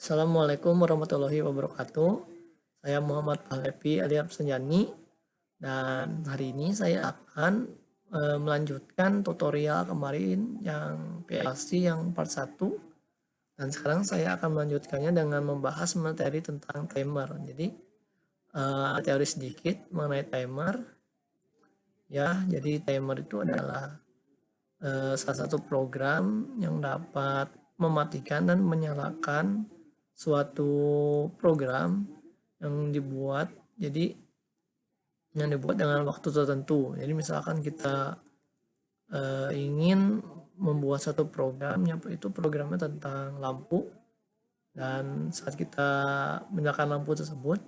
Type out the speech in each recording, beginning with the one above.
Assalamualaikum warahmatullahi wabarakatuh. Saya Muhammad Pahlevi alias Senjani dan hari ini saya akan melanjutkan tutorial kemarin yang PLC yang part 1 dan sekarang saya akan melanjutkannya dengan membahas materi tentang timer. Jadi teori sedikit mengenai timer ya. Jadi timer itu adalah salah satu program yang dapat mematikan dan menyalakan suatu program yang dibuat dengan waktu tertentu. Jadi misalkan kita ingin membuat satu program yang itu programnya tentang lampu, dan saat kita menyalakan lampu tersebut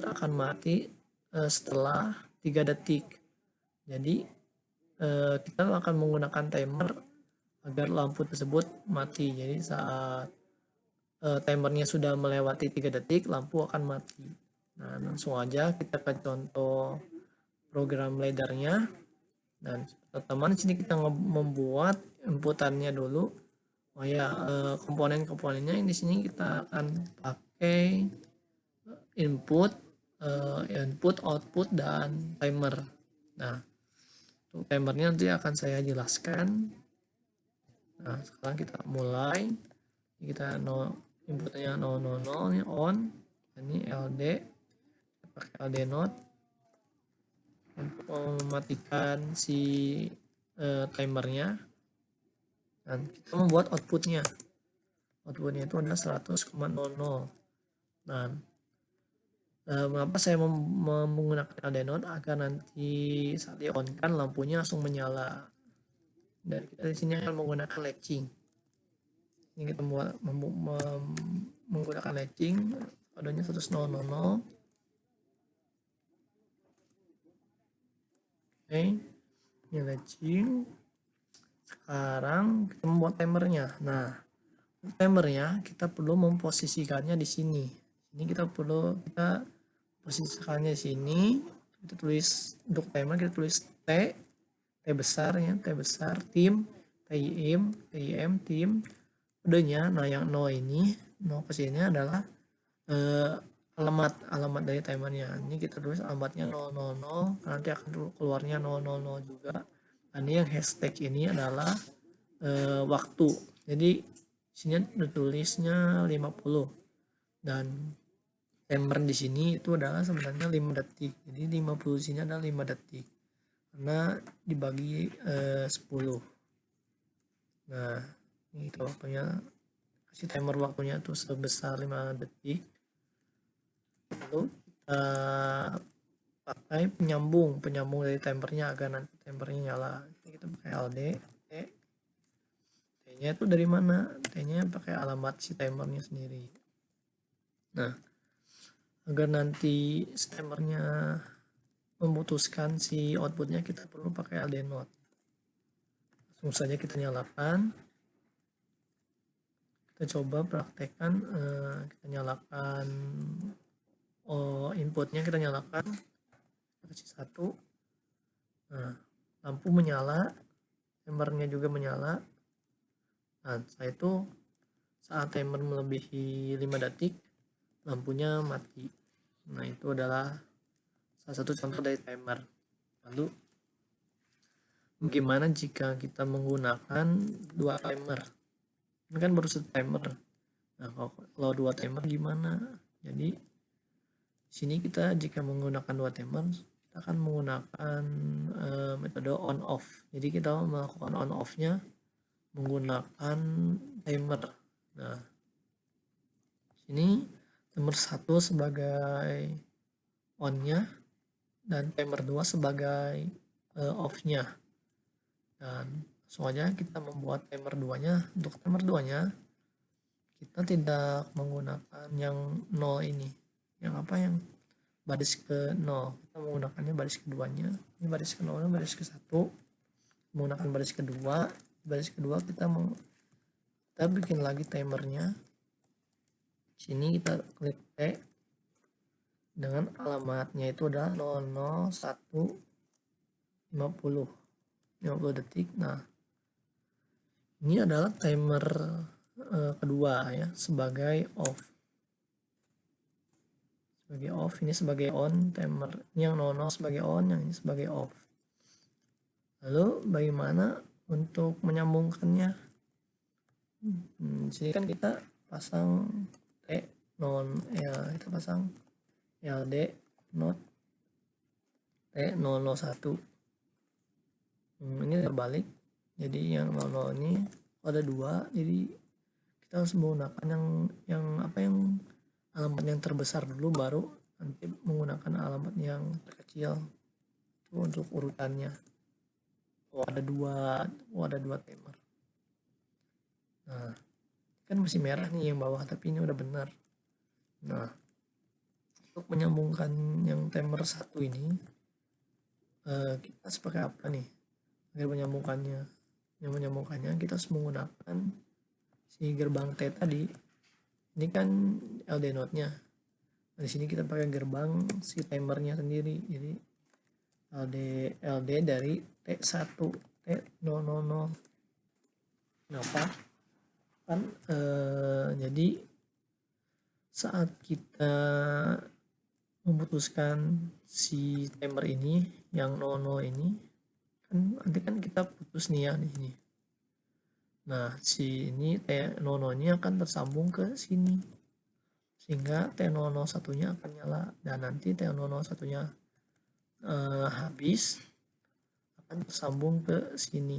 akan mati setelah 3 detik. Jadi kita akan menggunakan timer agar lampu tersebut mati. Jadi saat timernya sudah melewati 3 detik, lampu akan mati. Nah, langsung aja kita ke contoh program laddernya. Dan pertama di sini kita membuat inputannya dulu. Oh ya, komponen-komponennya di sini kita akan pakai input, output, dan timer. Nah, untuk timernya nanti akan saya jelaskan. Nah, sekarang kita mulai. Kita inputnya 000 ini on. Ini LD, pakai LD node untuk mematikan si timernya. Dan kita membuat outputnya itu adalah 100,00. Nah, mengapa saya menggunakan LD node? Agar nanti saat di on kan lampunya langsung menyala. Dan kita di sini akan menggunakan latching. Ini kita menggunakan latching, kodenya 100,00. Oke, ini latching. Sekarang kita membuat timernya. Nah, timernya kita perlu memposisikannya di sini. Ini kita posisikannya di sini. Kita tulis untuk timer, kita tulis T besar ya, T besar, tim, TIM, tim. Kodenya, nah yang 0 ini, 0 ke sini adalah alamat dari timernya. Ini kita tulis alamatnya 000, nanti akan keluarnya 000 juga. Ini yang hashtag ini adalah waktu. Jadi sini ditulisnya 50 dan timer di sini itu adalah sebenarnya 5 detik. Jadi 50 di sini adalah 5 detik karena dibagi 10. Nah, ini waktunya, kasih timer waktunya tuh sebesar 5 detik. Lalu kita pakai penyambung dari timernya agar nanti timernya nyala. Kita pakai LD, T-nya itu dari mana? T-nya pakai alamat si timernya sendiri. Nah, agar nanti timernya memutuskan si outputnya, kita perlu pakai LD node. Langsung saja kita nyalakan. Kita coba praktekkan, kita nyalakan inputnya, kita nyalakan, kasih 1. Nah, lampu menyala, timernya juga menyala. Nah, setelah itu saat timer melebihi 5 detik, lampunya mati. Nah, itu adalah salah satu contoh dari timer. Lalu bagaimana jika kita menggunakan 2 timer? Ini kan baru 1 timer. Nah, kalau 2 timer gimana? Jadi di sini kita jika menggunakan 2 timer, kita akan menggunakan metode on off. Jadi kita melakukan on off-nya menggunakan timer. Nah, sini timer 1 sebagai on-nya dan timer 2 sebagai off-nya. Dan langsung aja kita membuat timer 2-nya. Untuk timer 2-nya kita tidak menggunakan yang 0 ini. Yang baris ke 0. Kita menggunakannya baris keduanya. Ini baris ke 0, baris ke 1. Menggunakan baris kedua. Baris kedua kita bikin lagi timernya. Sini kita klik T dengan alamatnya itu adalah 00150 detik. Nah, ini adalah timer kedua ya sebagai off. Sebagai off, ini sebagai on, timer ini yang 00 sebagai on, yang ini sebagai off. Lalu bagaimana untuk menyambungkannya? Di sini kan kita pasang T non ya, kita pasang LD not T001. Ini terbalik, jadi yang 00 ini ada 2, jadi kita harus menggunakan yang alamat yang terbesar dulu, baru nanti menggunakan alamat yang terkecil itu untuk urutannya. Ada dua timer. Nah, kan masih merah nih yang bawah, tapi ini udah benar. Nah, untuk menyambungkan yang timer 1 ini kita sepakai apa nih agar menyambungkannya kita harus menggunakan si gerbang T tadi. Ini kan LD node-nya. Nah, di sini kita pakai gerbang si timernya sendiri. Jadi LD dari T1 T000. Kenapa? Kan jadi saat kita memutuskan si timer ini yang 00 ini kan nanti kan kita putus nih ya di sini. Nah, si ini T00 ini akan tersambung ke sini, sehingga T001-nya akan nyala, dan nanti T001-nya habis akan tersambung ke sini.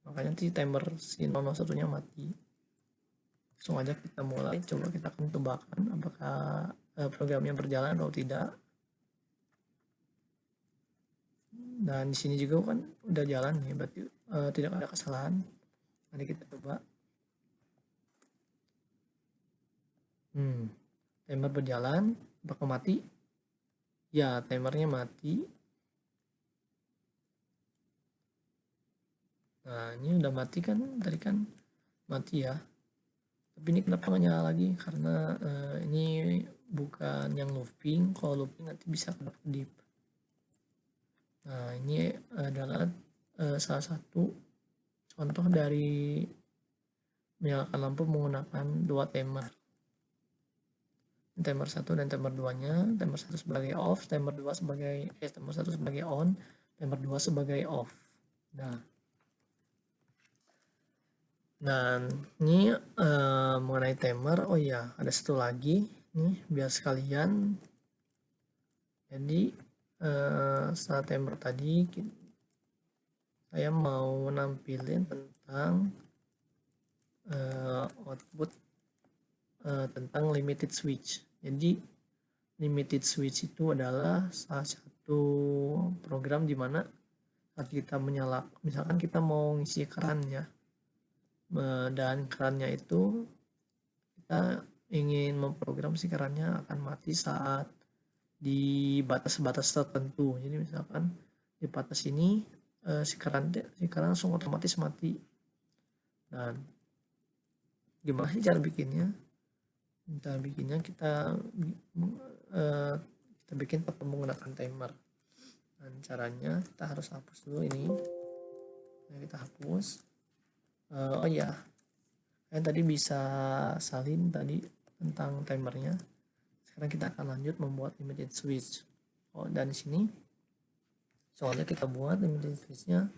Makanya nanti timer si 001-nya mati. Langsung aja kita mulai, coba kita akan tebakan apakah programnya berjalan atau tidak. Dan di sini juga kan udah jalan nih, berarti tidak ada kesalahan. Nanti kita coba. Timer berjalan, apakah mati? Ya, timernya mati. Nah, ini udah mati kan, tadi kan mati ya. Tapi ini kenapa nggak nyala lagi? Karena ini bukan yang looping. Kalau looping nanti bisa kedap-kedip. Nah, ini adalah salah satu contoh dari menyalakan lampu menggunakan dua timer. Timer 1 dan timer 2-nya, timer 1 sebagai off, timer 1 sebagai on, timer 2 sebagai off. Nah, ini mengenai timer, oh ya, ada satu lagi nih biar sekalian. Jadi setelah timer tadi saya mau nampilin tentang output tentang limited switch. Jadi limited switch itu adalah salah satu program di mana saat kita menyalakan, misalkan kita mau ngisi keran ya, dan kerannya itu kita ingin memprogram si kerannya akan mati saat di batas-batas tertentu. Jadi misalkan di batas ini si keran langsung otomatis mati. Dan gimana sih cara bikinnya? Kita bikin pakai menggunakan timer. Dan caranya kita harus hapus dulu ini. Nah, kita hapus. Oh ya, kalian tadi bisa salin tadi tentang timernya. Sekarang kita akan lanjut membuat limited switch. Dan di sini soalnya kita buat limited switchnya.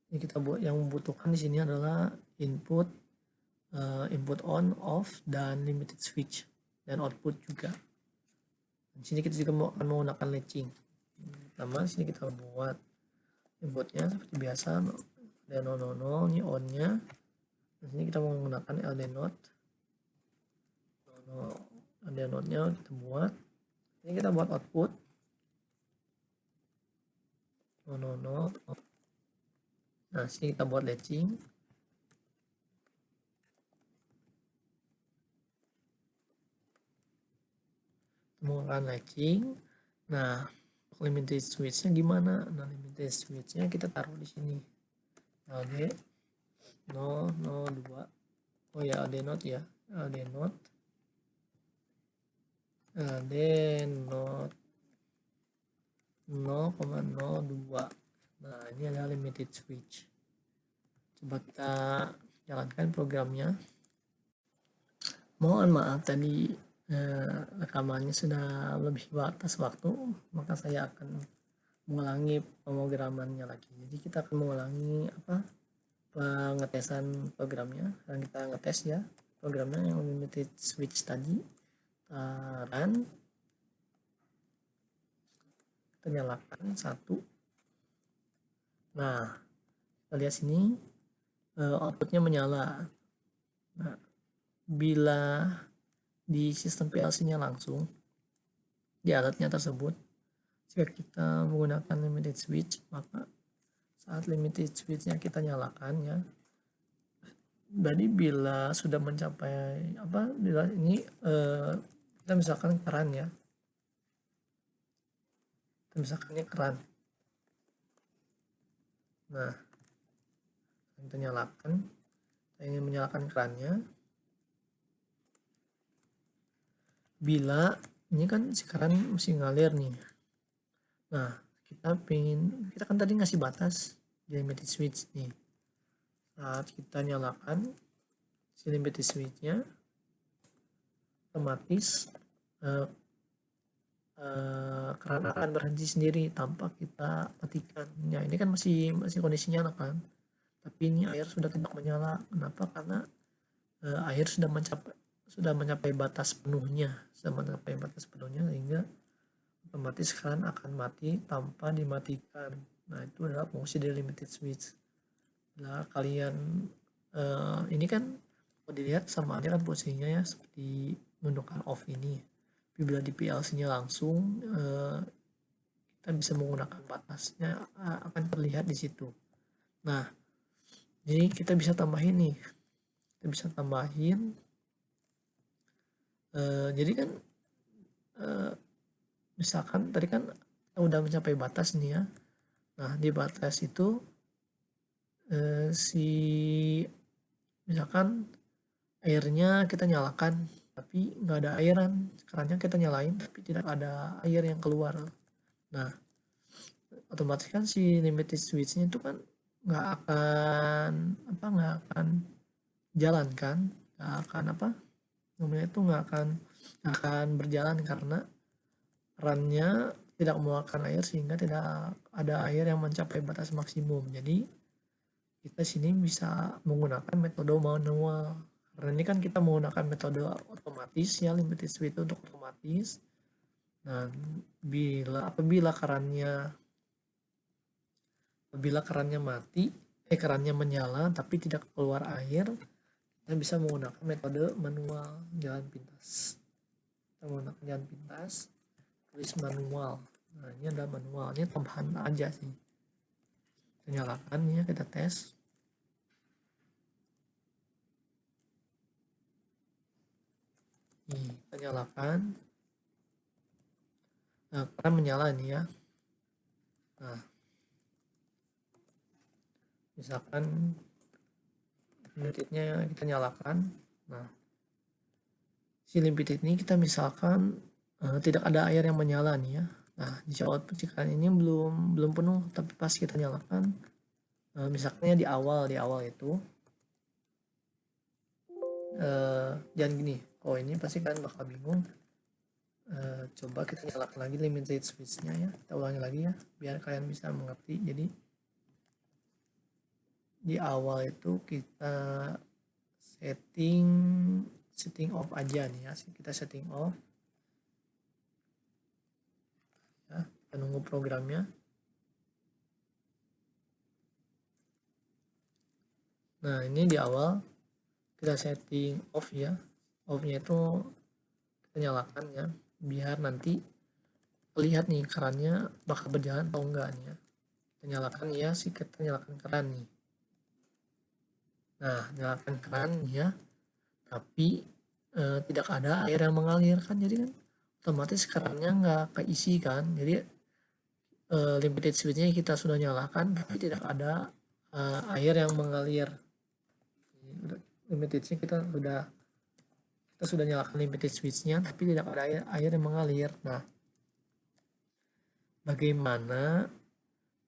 Ini kita buat, yang membutuhkan di sini adalah input on, off, dan limited switch, dan output juga. Di sini kita juga akan menggunakan latching. Pertama di sini kita buat inputnya seperti biasa, ada 00, ini on-nya. Di sini kita menggunakan LD node. LD node-nya kita buat. Ini kita buat output 00. Nah, sini kita buat latching. Menggunakan latching. Nah, limited switch-nya gimana? Nah, limited switch-nya kita taruh di sini. LD 002. Oh ya, LD node ya. LD node 0,02. Nah, ini adalah limited switch. Coba kita jalankan programnya. Mohon maaf tadi rekamannya sudah lebih batas waktu, maka saya akan mengulangi pemrogramannya lagi. Jadi kita akan mengulangi pengetesan programnya, dan kita ngetes ya programnya yang limited switch tadi. Run, kita nyalakan satu. Nah, kita lihat sini outputnya menyala. Nah, bila di sistem PLC-nya langsung di alatnya tersebut, jika kita menggunakan limited switch, maka saat limited switch-nya kita nyalakan ya. Jadi bila sudah mencapai bila ini kita misalkan keran ya. Kita misalkan ini keran. Nah, kita nyalakan. Kita ingin menyalakan kerannya. Bila ini kan si keran mesti ngalir nih. Nah, kita kan tadi ngasih batas di limited switch nih. Saat kita nyalakan si limited switch-nya, otomatis keran akan berhenti sendiri tanpa kita matikan. Ya, ini kan masih kondisinya nyala kan, tapi ini air sudah tidak menyala. Kenapa? Karena air sudah mencapai batas penuhnya, sehingga otomatis keran akan mati tanpa dimatikan. Nah, itu adalah fungsi dari limited switch. Nah, kalian ini kan kalau dilihat sama aja kan posisinya ya, seperti menggunakan off ini. Tapi bila di PLC-nya langsung kita bisa menggunakan batasnya, akan terlihat di situ. Nah, jadi kita bisa tambahin nih. Kita bisa tambahin. Jadi kan misalkan tadi kan kita udah mencapai batas nih ya. Nah, di batas itu misalkan airnya kita nyalakan tapi nggak ada airan, kerannya kita nyalain tapi tidak ada air yang keluar. Nah, otomatis kan si limited switch-nya itu kan nggak akan jalan kan, nggak akan berjalan karena kerannya tidak mengeluarkan air, sehingga tidak ada air yang mencapai batas maksimum. Jadi kita sini bisa menggunakan metode manual. Karena ini kan kita menggunakan metode otomatis ya, limited switch untuk otomatis. Nah, apabila kerannya menyala tapi tidak keluar air, kita bisa menggunakan metode manual jalan pintas. Kita menggunakan jalan pintas, tulis manual. Nah, ini ada manualnya, tambahan aja sih. Kita nyalakan ya, kita tes. Nih, kita nyalakan. Nah, keran menyala nih ya. Nah, misalkan limitednya kita nyalakan. Nah, si limited ini kita misalkan tidak ada air yang menyala nih ya. Nah, jika output keran ini belum penuh, tapi pas kita nyalakan, misalnya di awal itu jangan gini. Oh, ini pasti kalian bakal bingung. Coba kita nyalakan lagi limited switch-nya ya. Kita ulangi lagi ya, biar kalian bisa mengerti. Jadi di awal itu kita setting off aja nih ya. Kita setting off ya, kita nunggu programnya. Nah, ini di awal kita setting off ya. Off-nya itu kita nyalakan ya, biar nanti lihat nih kerannya bakal berjalan atau enggak nih ya. Kita nyalakan ya, kita nyalakan keran nih. Nah, nyalakan keran ya, tapi tidak ada air yang mengalir kan, jadi kan otomatis kerannya nggak keisi kan. Jadi limited switch-nya kita sudah nyalakan tapi tidak ada air yang mengalir. Limited-nya kita sudah nyalakan limited switch-nya tapi tidak ada air yang mengalir. Nah, bagaimana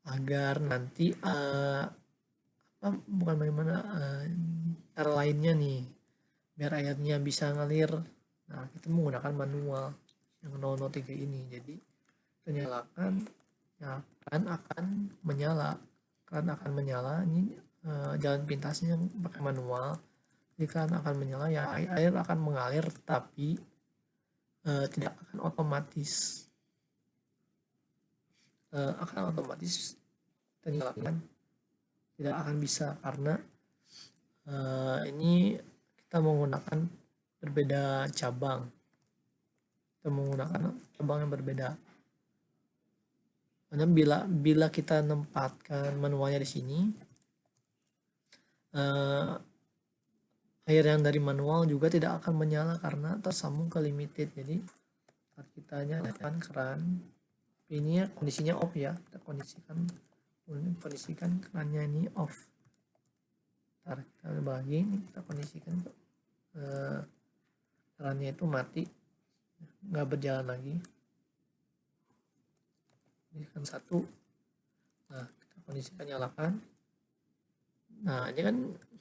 agar nanti cara lainnya nih biar airnya bisa ngalir. Nah, kita menggunakan manual yang 003 ini. Jadi kita nyalakan, ya keran akan menyala. Ini jalan pintasnya pakai manual. Jadi keran akan menyala, ya air akan mengalir, tapi tidak akan otomatis. Kita nyalakan, tidak akan bisa karena ini kita menggunakan berbeda cabang. Kita menggunakan cabang yang berbeda. Karena bila kita menempatkan manualnya di sini, air yang dari manual juga tidak akan menyala karena tersambung ke limited. Jadi saat kita nyalakan keran, ini kondisinya off ya, kita kondisikan kerannya ini off. Ntar kita bagi ini, kita kondisikan kerannya itu mati, nggak berjalan lagi. Ini kan satu. Nah, kita kondisikan nyalakan. Nah, ini kan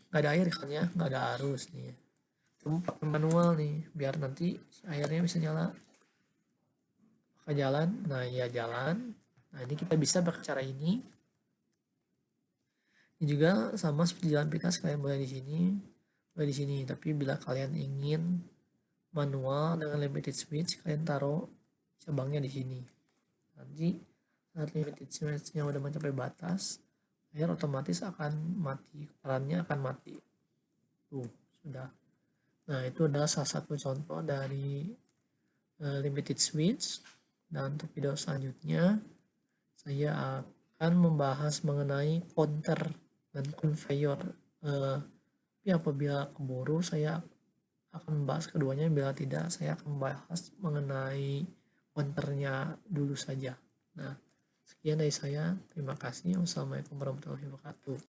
nggak ada air kan ya, nggak ada arus nih. Kita pakai manual nih, biar nanti airnya bisa nyala. Pakai jalan, nah ya jalan. Nah, ini kita bisa pakai cara ini. Ini juga sama seperti jalan pintas, kalian boleh di sini, Tapi bila kalian ingin manual dengan limited switch, kalian taruh cabangnya di sini. Nanti saat limited switch-nya udah mencapai batas, air otomatis akan mati, kerannya akan mati. Tuh, sudah. Nah, itu adalah salah satu contoh dari limited switch. Dan untuk video selanjutnya, saya akan membahas mengenai counter dan conveyor. Tapi apabila keburu, saya akan membahas keduanya. Bila tidak, saya akan membahas mengenai counternya dulu saja. Nah, sekian dari saya. Terima kasih. Wassalamualaikum warahmatullahi wabarakatuh.